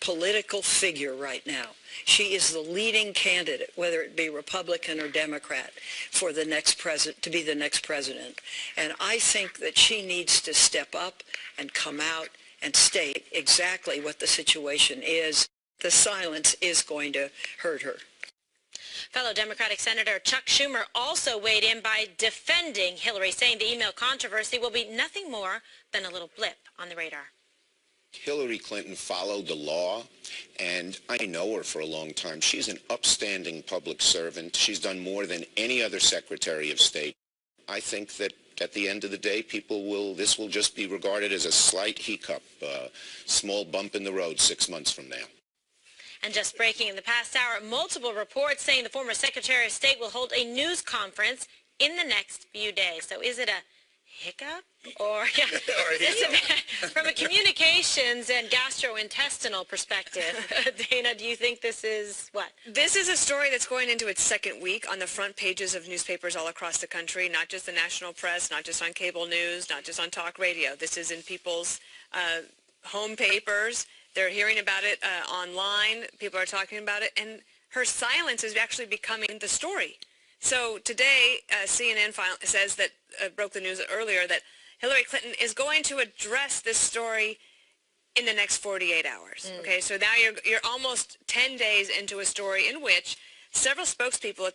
political figure right now. She is the leading candidate, whether it be Republican or Democrat, for the next president, to be the next president. And I think that she needs to step up and come out and state exactly what the situation is. The silence is going to hurt her. Fellow Democratic Senator Chuck Schumer also weighed in by defending Hillary, saying the email controversy will be nothing more than a little blip on the radar. Hillary Clinton followed the law, and I know her for a long time. She's an upstanding public servant. She's done more than any other Secretary of State. I think that at the end of the day, this will just be regarded as a slight hiccup, small bump in the road 6 months from now. And just breaking in the past hour, multiple reports saying the former Secretary of State will hold a news conference in the next few days. So is it a hiccup or from a communications and gastrointestinal perspective? Dana, do you think this is what? This is a story that's going into its second week on the front pages of newspapers all across the country, not just the national press, not just on cable news, not just on talk radio. This is in people's home papers. They're hearing about it online. People are talking about it. And her silence is actually becoming the story. So today, CNN says that, broke the news earlier, that Hillary Clinton is going to address this story in the next 48 hours. Okay, so now you're almost 10 days into a story in which several spokespeople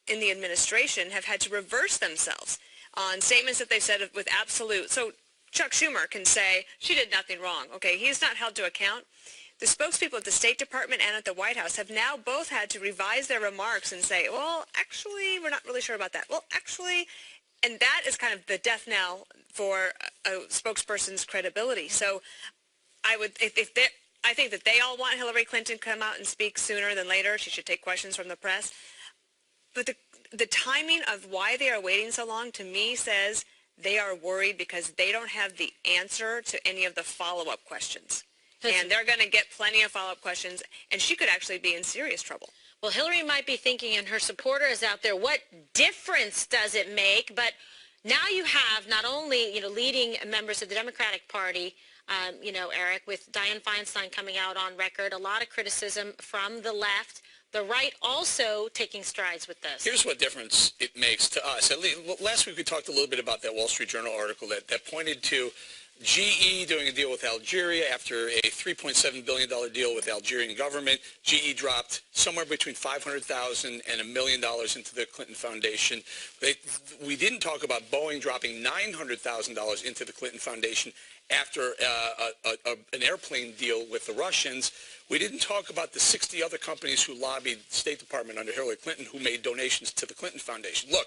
in the administration have had to reverse themselves on statements that they've said with absolute. So Chuck Schumer can say she did nothing wrong. Okay, he's not held to account. The spokespeople at the State Department and at the White House have now both had to revise their remarks and say, well, actually, we're not really sure about that. Well, actually, and that is kind of the death knell for a spokesperson's credibility. So I think that they all want Hillary Clinton to come out and speak sooner than later. She should take questions from the press. But the timing of why they are waiting so long, to me, says they are worried because they don't have the answer to any of the follow-up questions. And they're going to get plenty of follow-up questions, and she could actually be in serious trouble. Well, Hillary might be thinking, and her supporters out there, what difference does it make? But now you have not only, leading members of the Democratic Party, Eric, with Dianne Feinstein coming out on record, a lot of criticism from the left. The right also taking strides with this. Here's what difference it makes to us. Last week we talked a little bit about that Wall Street Journal article that pointed to GE doing a deal with Algeria after a $3.7 billion deal with the Algerian government. GE dropped somewhere between $500,000 and $1 million into the Clinton Foundation. We didn't talk about Boeing dropping $900,000 into the Clinton Foundation after an airplane deal with the Russians. We didn't talk about the 60 other companies who lobbied the State Department under Hillary Clinton who made donations to the Clinton Foundation. Look,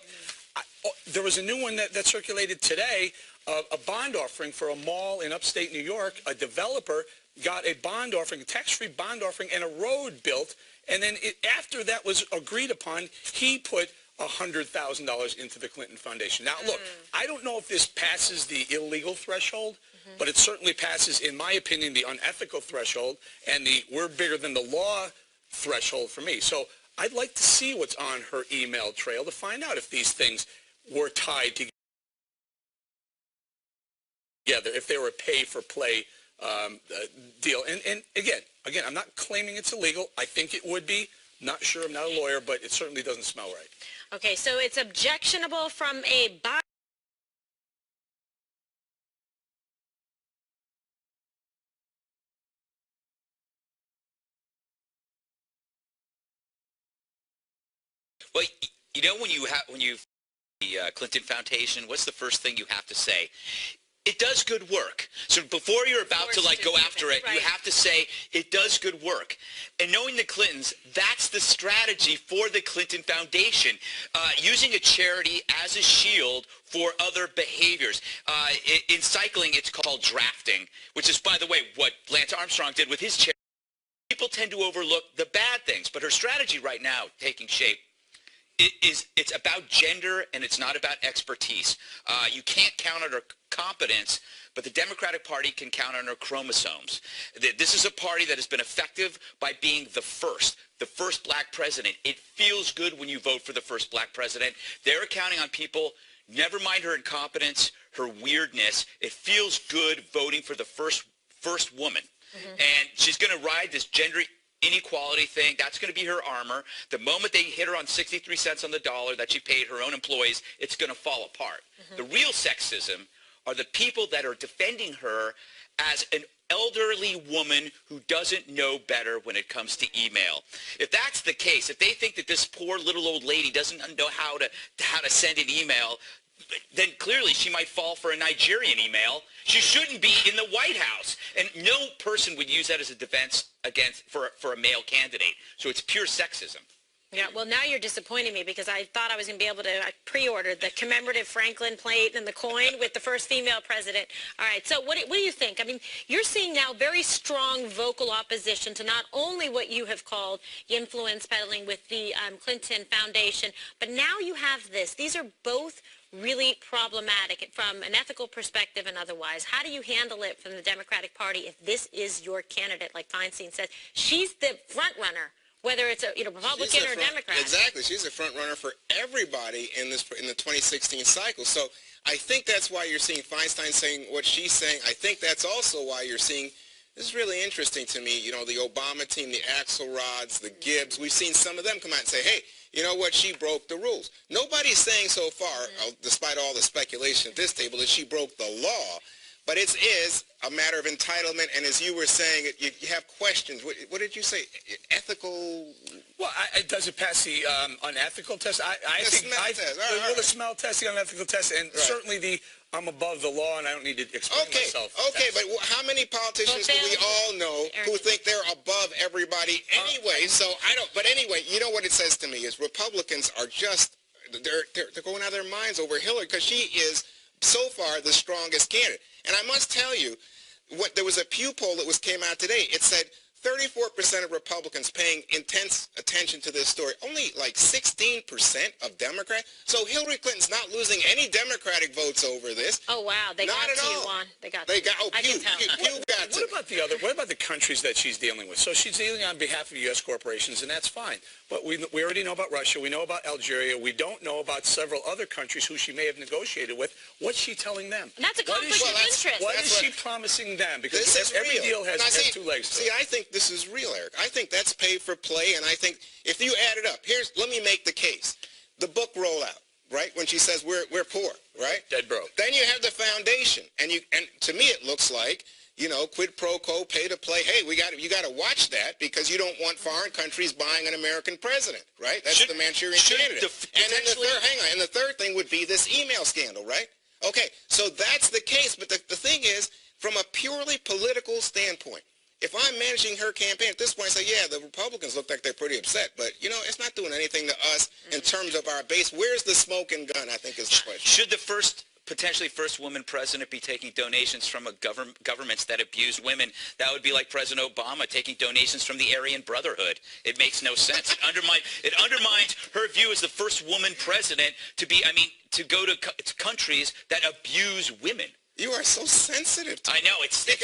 there was a new one that circulated today, a bond offering for a mall in upstate New York. A developer got a bond offering, a tax-free bond offering, and a road built. And then after that was agreed upon, he put $100,000 into the Clinton Foundation. Now, look, I don't know if this passes the illegal threshold, but it certainly passes, in my opinion, the unethical threshold and the we're bigger than the law threshold for me. So I'd like to see what's on her email trail to find out if these things were tied together, if they were a pay-for-play deal. And again, I'm not claiming it's illegal. I think it would be. Not sure. I'm not a lawyer, but it certainly doesn't smell right. Okay, so it's objectionable from a buyer. Well, when you the Clinton Foundation, what's the first thing you have to say? It does good work. So before you're about to go after it, you have to say it does good work. And knowing the Clintons, that's the strategy for the Clinton Foundation, using a charity as a shield for other behaviors. In cycling, it's called drafting, which is, by the way, what Lance Armstrong did with his charity. People tend to overlook the bad things, but her strategy right now, taking shape, it's about gender and it's not about expertise. You can't count on her competence, but the Democratic Party can count on her chromosomes. This is a party that has been effective by being the first black president. It feels good when you vote for the first black president. They're counting on people, never mind her incompetence, her weirdness. It feels good voting for the first woman. and she's going to ride this gender inequality thing. That's going to be her armor. The moment they hit her on 63 cents on the dollar that she paid her own employees, it's going to fall apart. The real sexism are the people that are defending her as an elderly woman who doesn't know better when it comes to email. If that's the case, if they think that this poor little old lady doesn't know how to send an email, then clearly she might fall for a Nigerian email. She shouldn't be in the White House. And no person would use that as a defense for a male candidate. So it's pure sexism. Yeah, well, now you're disappointing me because I thought I was going to be able to, I pre-ordered the commemorative Franklin plate and the coin with the first female president. All right, so what do you think? I mean, you're seeing now very strong vocal opposition to not only what you have called influence peddling with the Clinton Foundation, but now you have this. These are both really problematic from an ethical perspective and otherwise. How do you handle it from the Democratic Party if this is your candidate, like Feinstein says? She's the front runner, whether it's a Republican or Democrat. Exactly. She's a front runner for everybody in the 2016 cycle. So I think that's why you're seeing Feinstein saying what she's saying. I think that's also why you're seeing, this is really interesting to me, the Obama team, the Axelrods, the Gibbs, we've seen some of them come out and say, hey, you know what, she broke the rules. Nobody's saying so far, despite all the speculation at this table, that she broke the law. But it is a matter of entitlement, and as you were saying, you have questions. What did you say? Ethical? Well, does it pass the unethical test? I think the smell test, the unethical test, and certainly I'm above the law and I don't need to explain myself. Okay, but how many politicians do we all know who think they're above everybody anyway? So I don't. But anyway, you know what it says to me is Republicans are just they're going out of their minds over Hillary because she is so far the strongest candidate. And I must tell you, there was a Pew poll that came out today. It said 34% of Republicans paying intense attention to this story. Only like 16% of Democrats. So Hillary Clinton's not losing any Democratic votes over this. Oh wow, they not got at to you, all. Juan. They got. Pew got to. What about the countries that she's dealing with? So she's dealing on behalf of U.S. corporations, and that's fine. But we already know about Russia. We know about Algeria. We don't know about several other countries who she may have negotiated with. What's she telling them? And that's a conflict of interest. What is she promising them? Because every deal has two legs to it. See, I think this is real, Eric. I think that's pay for play, and I think if you add it up, let me make the case. The book rollout, right? When she says we're poor, right? Dead broke. Then you have the foundation, and to me it looks like, quid pro quo, pay to play. Hey, you got to watch that because you don't want foreign countries buying an American president, right? That's the Manchurian candidate. And then the third thing would be this email scandal, right? Okay, so that's the case, but the thing is, from a purely political standpoint, if I'm managing her campaign at this point, I say, yeah, the Republicans look like they're pretty upset, but, it's not doing anything to us in terms of our base. Where's the smoke and gun, I think is the question. Should the potentially first woman president be taking donations from governments that abuse women? That would be like President Obama taking donations from the Aryan Brotherhood. It makes no sense. It undermines her view as the first woman president to go to countries that abuse women. You are so sensitive to I know, it's the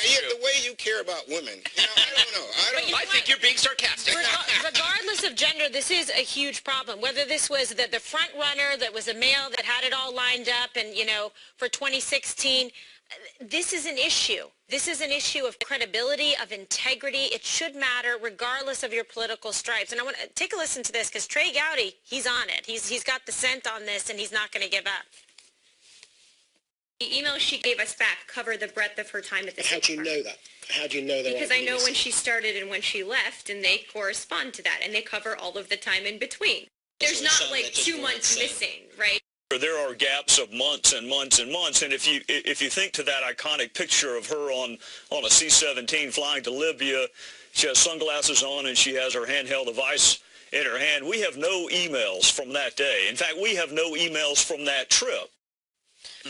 way you care about women. I don't know. I think you're being sarcastic. Regardless of gender, this is a huge problem. Whether this was the front runner that was a male that had it all lined up and, for 2016, this is an issue. This is an issue of credibility, of integrity. It should matter regardless of your political stripes. And I want to take a listen to this because Trey Gowdy, he's on it. He's got the scent on this and he's not going to give up. The emails she gave us back cover the breadth of her time at the State Department. How do you know that? How do you know that? Because I know when she started and when she left, and they correspond to that, and they cover all of the time in between. There's not like 2 months missing, right? There are gaps of months and months and months, and if you think to that iconic picture of her on a C-17 flying to Libya, she has sunglasses on and she has her handheld device in her hand. We have no emails from that day. In fact, we have no emails from that trip.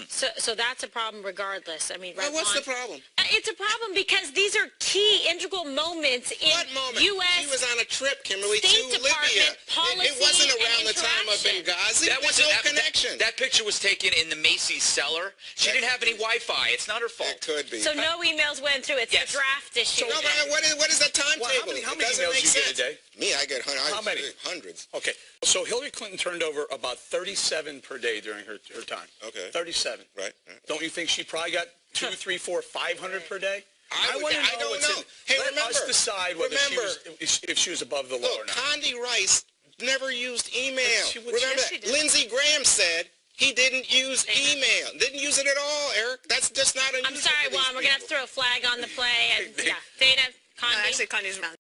So that's a problem regardless. I mean, right, what's the problem? It's a problem because these are key integral moments in what moment? U.S. She was on a trip, Kimberly, State to Department Libya. policy It wasn't around the time of Benghazi. There's no connection. That picture was taken in the Macy's cellar. She didn't have any Wi-Fi. It's not her fault. It could be. So no emails went through. It's a draft issue. No, but what is that timetable? How many emails do you get a day? Me, I get hundreds. How many? Hundreds. Okay. So Hillary Clinton turned over about 37 per day during her time. Okay. 37. Right. Don't you think she probably got 200, 300, 400, 500 per day? I want to know. don't know. Hey, Let remember, us decide whether if she was above the law or not. Condi Rice never used email. Remember Yes, that? Lindsey Graham said he didn't use email. Didn't use it at all, Eric. That's just not unusual. I'm sorry, Juan. We're going to have to throw a flag on the play. And, yeah, Dana, Condi. Actually, Condi's around.